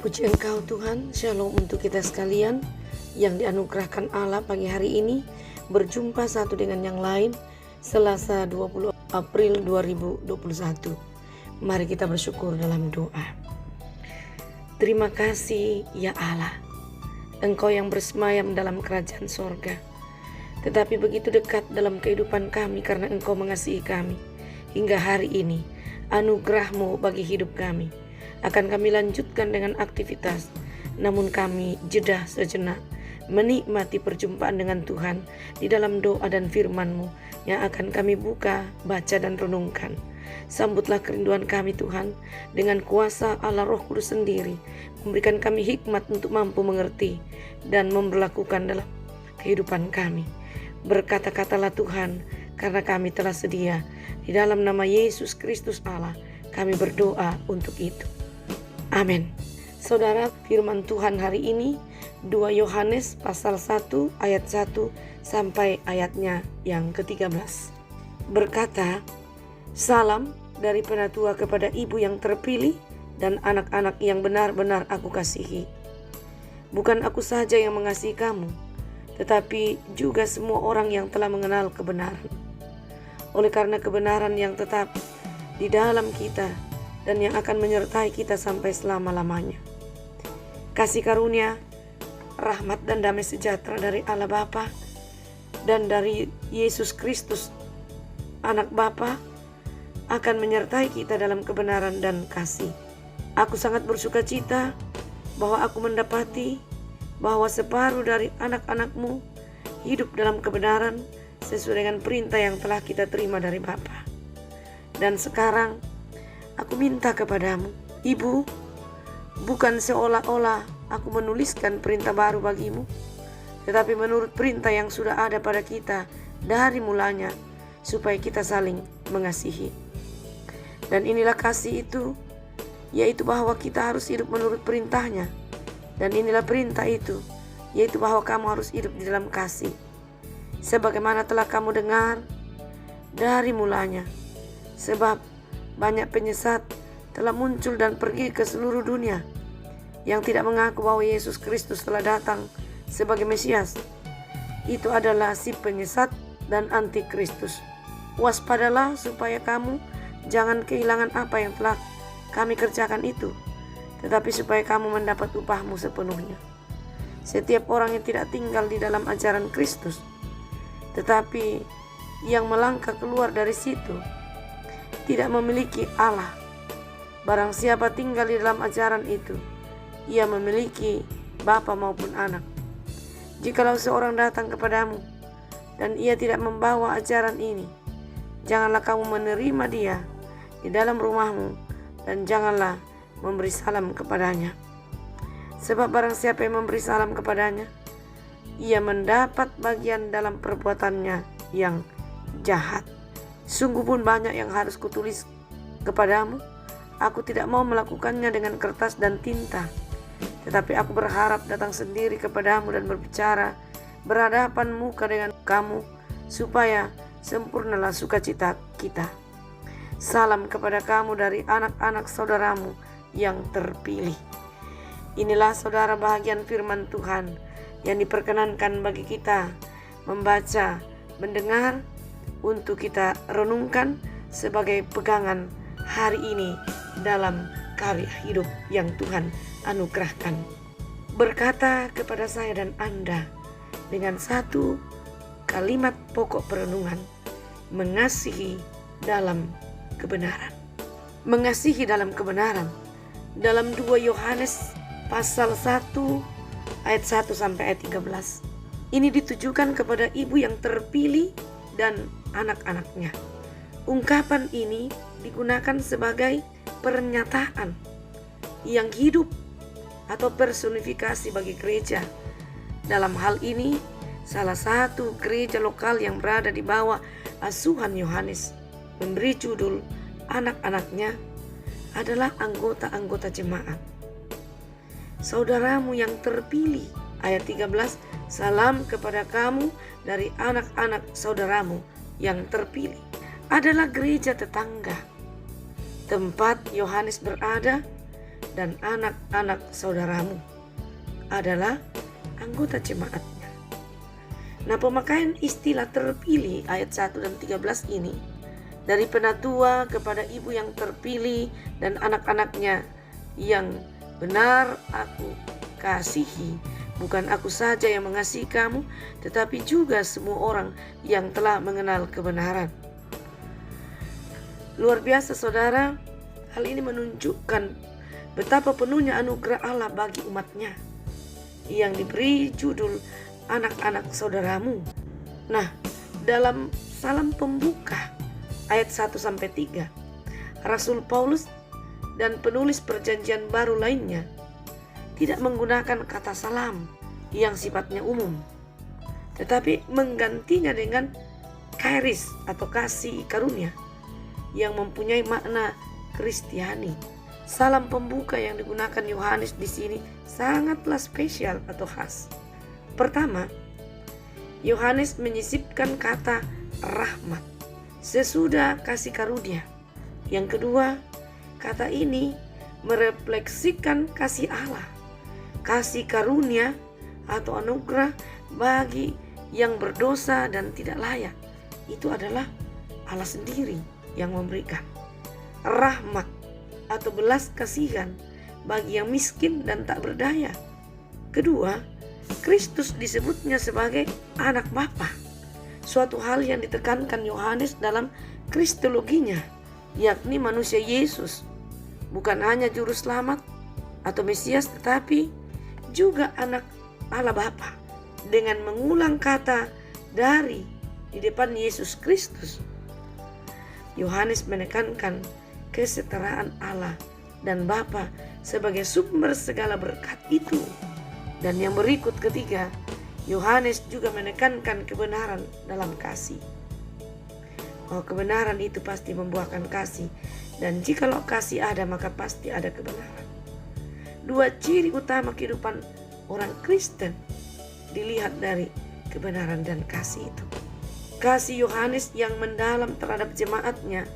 Puji Engkau Tuhan, Shalom untuk kita sekalian yang dianugerahkan Allah pagi hari ini berjumpa satu dengan yang lain Selasa 20 April 2021. Mari kita bersyukur dalam doa. Terima kasih ya Allah, Engkau yang bersemayam dalam kerajaan sorga, tetapi begitu dekat dalam kehidupan kami karena Engkau mengasihi kami. Hingga hari ini anugerah-Mu bagi hidup kami akan kami lanjutkan dengan aktivitas, namun kami jeda sejenak menikmati perjumpaan dengan Tuhan di dalam doa dan firman-Mu yang akan kami buka, baca dan renungkan. Sambutlah kerinduan kami Tuhan dengan kuasa Allah Roh Kudus sendiri, memberikan kami hikmat untuk mampu mengerti dan memberlakukan dalam kehidupan kami. Berkata-katalah Tuhan, karena kami telah sedia. Di dalam nama Yesus Kristus Allah kami berdoa untuk itu. Amin. Saudara, firman Tuhan hari ini 2 Yohanes pasal 1 ayat 1 sampai ayatnya yang ke-13. Berkata, salam dari penatua kepada ibu yang terpilih dan anak-anak yang benar-benar aku kasihi. Bukan aku saja yang mengasihi kamu, tetapi juga semua orang yang telah mengenal kebenaran. Oleh karena kebenaran yang tetap di dalam kita dan yang akan menyertai kita sampai selama-lamanya. Kasih karunia, rahmat dan damai sejahtera dari Allah Bapa dan dari Yesus Kristus Anak Bapa akan menyertai kita dalam kebenaran dan kasih. Aku sangat bersuka cita bahwa aku mendapati bahwa separuh dari anak-anak-Mu hidup dalam kebenaran sesuai dengan perintah yang telah kita terima dari Bapa. Dan sekarang aku minta kepadamu, Ibu, bukan seolah-olah aku menuliskan perintah baru bagimu, tetapi menurut perintah yang sudah ada pada kita dari mulanya, supaya kita saling mengasihi. Dan inilah kasih itu, yaitu bahwa kita harus hidup menurut perintahnya. Dan inilah perintah itu, yaitu bahwa kamu harus hidup di dalam kasih. Sebagaimana telah kamu dengar dari mulanya. Sebab banyak penyesat telah muncul dan pergi ke seluruh dunia yang tidak mengaku bahwa Yesus Kristus telah datang sebagai Mesias. Itu adalah si penyesat dan antikristus. Waspadalah supaya kamu jangan kehilangan apa yang telah kami kerjakan itu, tetapi supaya kamu mendapat upahmu sepenuhnya. Setiap orang yang tidak tinggal di dalam ajaran Kristus, tetapi yang melangkah keluar dari situ, tidak memiliki Allah. Barang siapa tinggal di dalam ajaran itu, ia memiliki bapa maupun anak. Jikalau seorang datang kepadamu dan ia tidak membawa ajaran ini, janganlah kamu menerima dia di dalam rumahmu dan janganlah memberi salam kepadanya. Sebab barang siapa yang memberi salam kepadanya, ia mendapat bagian dalam perbuatannya yang jahat. Sungguh pun banyak yang harus kutulis kepadamu. Aku tidak mau melakukannya dengan kertas dan tinta, tetapi aku berharap datang sendiri kepadamu dan berbicara berhadapan muka dengan kamu, supaya sempurnalah sukacita kita. Salam kepada kamu dari anak-anak saudaramu yang terpilih. Inilah saudara bahagian firman Tuhan yang diperkenankan bagi kita membaca, mendengar, untuk kita renungkan sebagai pegangan hari ini dalam karya hidup yang Tuhan anugerahkan. Berkata kepada saya dan Anda dengan satu kalimat pokok perenungan, mengasihi dalam kebenaran. Mengasihi dalam kebenaran. Dalam 2 Yohanes pasal 1 ayat 1 sampai ayat 13. Ini ditujukan kepada ibu yang terpilih dan anak-anaknya. Ungkapan ini digunakan sebagai pernyataan yang hidup atau personifikasi bagi gereja. Dalam hal ini, salah satu gereja lokal yang berada di bawah asuhan Yohanes memberi judul anak-anaknya adalah anggota-anggota jemaat. Saudaramu yang terpilih, ayat 13, salam kepada kamu dari anak-anak saudaramu yang terpilih. Adalah gereja tetangga tempat Yohanes berada dan anak-anak saudaramu adalah anggota jemaatnya. Nah, pemakaian istilah terpilih ayat 1 dan 13 ini dari penatua kepada ibu yang terpilih dan anak-anaknya yang benar aku kasihi. Bukan aku saja yang mengasihi kamu, tetapi juga semua orang yang telah mengenal kebenaran. Luar biasa saudara, hal ini menunjukkan betapa penuhnya anugerah Allah bagi umatnya yang diberi judul anak-anak saudaramu. Nah, dalam salam pembuka ayat 1-3, Rasul Paulus dan penulis perjanjian baru lainnya tidak menggunakan kata salam yang sifatnya umum, tetapi menggantinya dengan charis atau kasih karunia yang mempunyai makna Kristiani. Salam pembuka yang digunakan Yohanes di sini sangatlah spesial atau khas. Pertama, Yohanes menyisipkan kata rahmat sesudah kasih karunia. Yang kedua, kata ini merefleksikan kasih Allah, kasih karunia atau anugerah bagi yang berdosa dan tidak layak. Itu adalah Allah sendiri yang memberikan. Rahmat atau belas kasihan bagi yang miskin dan tak berdaya. Kedua, Kristus disebutnya sebagai anak Bapa, suatu hal yang ditekankan Yohanes dalam kristologinya, yakni manusia Yesus bukan hanya juru selamat atau Mesias, tetapi juga anak Allah Bapa. Dengan mengulang kata dari di depan Yesus Kristus, Yohanes menekankan kesetaraan Allah dan Bapa sebagai sumber segala berkat itu. Dan yang berikut ketiga, Yohanes juga menekankan kebenaran dalam kasih. Bahwa kebenaran itu pasti membuahkan kasih, dan jikalau kasih ada maka pasti ada kebenaran. Dua ciri utama kehidupan orang Kristen dilihat dari kebenaran dan kasih itu. Kasih Yohanes yang mendalam terhadap jemaatnya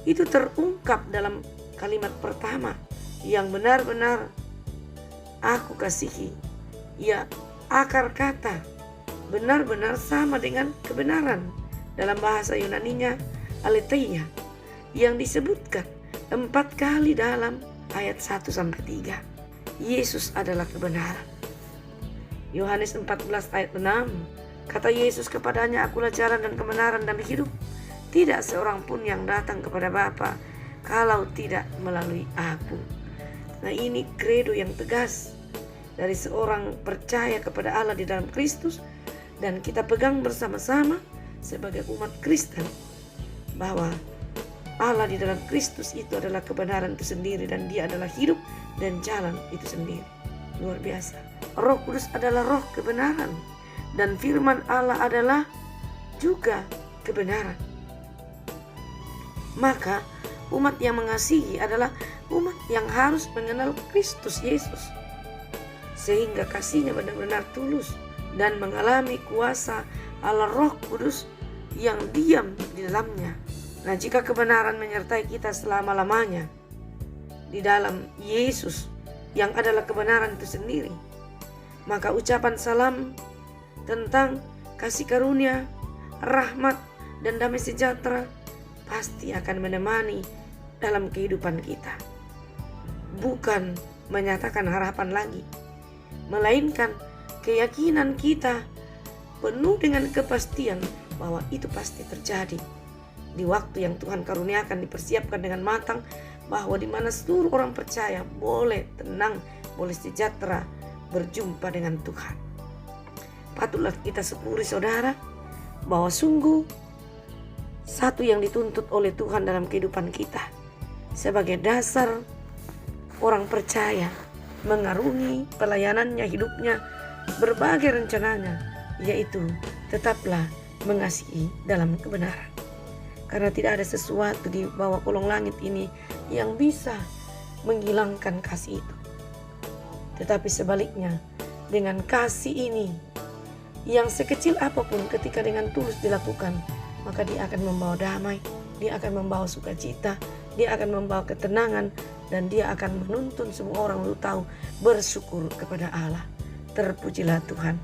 itu terungkap dalam kalimat pertama yang benar-benar aku kasihi. Ya, akar kata benar-benar sama dengan kebenaran. Dalam bahasa Yunaninya aletheia yang disebutkan 4 kali dalam ayat 1-3. Yesus adalah kebenaran. Yohanes 14 ayat 6, kata Yesus kepadanya, akulah jalan dan kebenaran dan hidup. Tidak seorang pun yang datang kepada Bapa kalau tidak melalui aku. Nah, ini kredo yang tegas dari seorang percaya kepada Allah di dalam Kristus, dan kita pegang bersama-sama sebagai umat Kristen bahwa Allah di dalam Kristus itu adalah kebenaran itu sendiri, dan Dia adalah hidup dan jalan itu sendiri. Luar biasa. Roh Kudus adalah roh kebenaran, dan firman Allah adalah juga kebenaran. Maka umat yang mengasihi adalah umat yang harus mengenal Kristus Yesus, sehingga kasihnya benar-benar tulus dan mengalami kuasa Allah Roh Kudus yang diam di dalamnya. Nah, jika kebenaran menyertai kita selama-lamanya di dalam Yesus yang adalah kebenaran itu sendiri, maka ucapan salam tentang kasih karunia, rahmat, dan damai sejahtera pasti akan menemani dalam kehidupan kita. Bukan menyatakan harapan lagi, melainkan keyakinan kita penuh dengan kepastian bahwa itu pasti terjadi di waktu yang Tuhan karuniakan, dipersiapkan dengan matang, bahwa di mana seluruh orang percaya boleh tenang, boleh sejahtera berjumpa dengan Tuhan. Patutlah kita syukuri saudara bahwa sungguh satu yang dituntut oleh Tuhan dalam kehidupan kita sebagai dasar orang percaya mengarungi pelayanannya, hidupnya, berbagai rencananya, yaitu tetaplah mengasihi dalam kebenaran. Karena tidak ada sesuatu di bawah kolong langit ini yang bisa menghilangkan kasih itu. Tetapi sebaliknya, dengan kasih ini yang sekecil apapun ketika dengan tulus dilakukan, maka dia akan membawa damai, dia akan membawa sukacita, dia akan membawa ketenangan, dan dia akan menuntun semua orang untuk tahu bersyukur kepada Allah. Terpujilah Tuhan.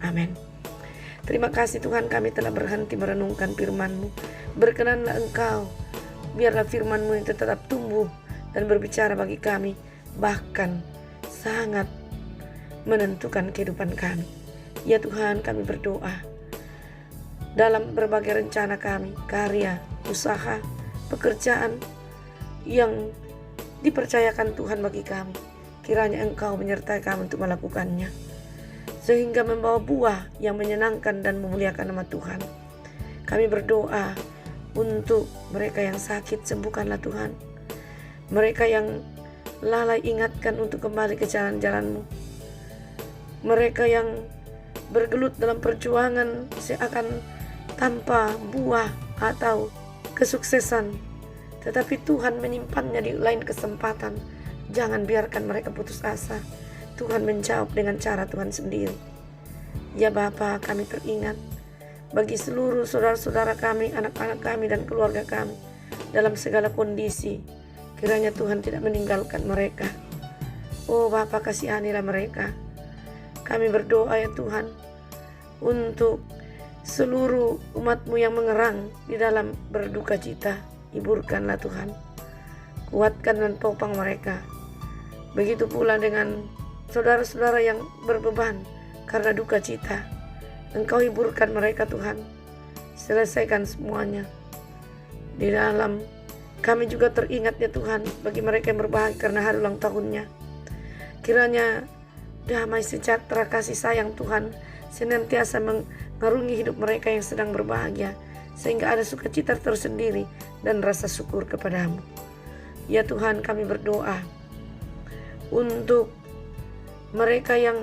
Amin. Terima kasih Tuhan, kami telah berhenti merenungkan firman-Mu. Berkenanlah Engkau, biarlah firman-Mu itu tetap tumbuh dan berbicara bagi kami, bahkan sangat menentukan kehidupan kami. Ya Tuhan, kami berdoa dalam berbagai rencana kami, karya, usaha, pekerjaan yang dipercayakan Tuhan bagi kami, kiranya Engkau menyertai kami untuk melakukannya, sehingga membawa buah yang menyenangkan dan memuliakan nama Tuhan. Kami berdoa untuk mereka yang sakit, sembuhkanlah Tuhan. Mereka yang lalai, ingatkan untuk kembali ke jalan-jalan-Mu. Mereka yang bergelut dalam perjuangan seakan tanpa buah atau kesuksesan, tetapi Tuhan menyimpannya di lain kesempatan. Jangan biarkan mereka putus asa. Tuhan menjawab dengan cara Tuhan sendiri. Ya Bapa, kami teringat bagi seluruh saudara-saudara kami, anak-anak kami dan keluarga kami dalam segala kondisi. Kiranya Tuhan tidak meninggalkan mereka. Oh Bapa, kasihanilah mereka. Kami berdoa ya Tuhan untuk seluruh umat-Mu yang mengerang di dalam berduka cita. Hiburkanlah Tuhan, kuatkan dan topang mereka. Begitu pula dengan saudara-saudara yang berbeban karena duka cita. Engkau hiburkan mereka Tuhan, selesaikan semuanya. Di dalam kami juga teringat ya Tuhan bagi mereka yang berbahagia karena hari ulang tahunnya. Kiranya damai sejahtera kasih sayang Tuhan senantiasa mengarungi hidup mereka yang sedang berbahagia, sehingga ada sukacita tersendiri dan rasa syukur kepadamu. Ya Tuhan, kami berdoa untuk mereka yang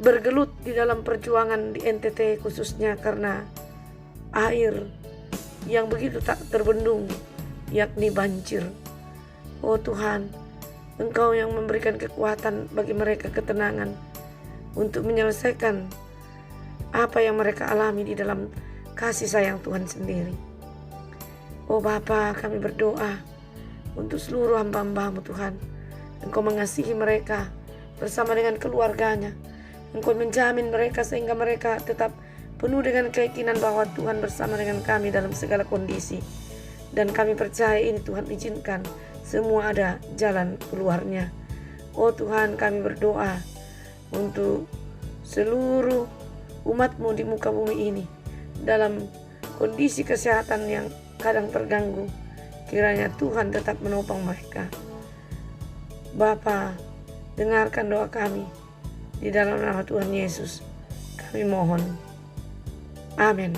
bergelut di dalam perjuangan di NTT, khususnya karena air yang begitu tak terbendung, yakni banjir. Oh Tuhan, Engkau yang memberikan kekuatan bagi mereka, ketenangan untuk menyelesaikan apa yang mereka alami di dalam kasih sayang Tuhan sendiri. Oh Bapa, kami berdoa untuk seluruh hamba-hamba-Mu Tuhan. Engkau mengasihi mereka bersama dengan keluarganya. Engkau menjamin mereka sehingga mereka tetap penuh dengan keyakinan bahwa Tuhan bersama dengan kami dalam segala kondisi. Dan kami percaya ini Tuhan izinkan semua ada jalan keluarnya. Oh Tuhan, kami berdoa untuk seluruh umat-Mu di muka bumi ini dalam kondisi kesehatan yang kadang terganggu. Kiranya Tuhan tetap menopang mereka. Bapa, dengarkan doa kami. Di dalam nama Tuhan Yesus kami mohon. Amin.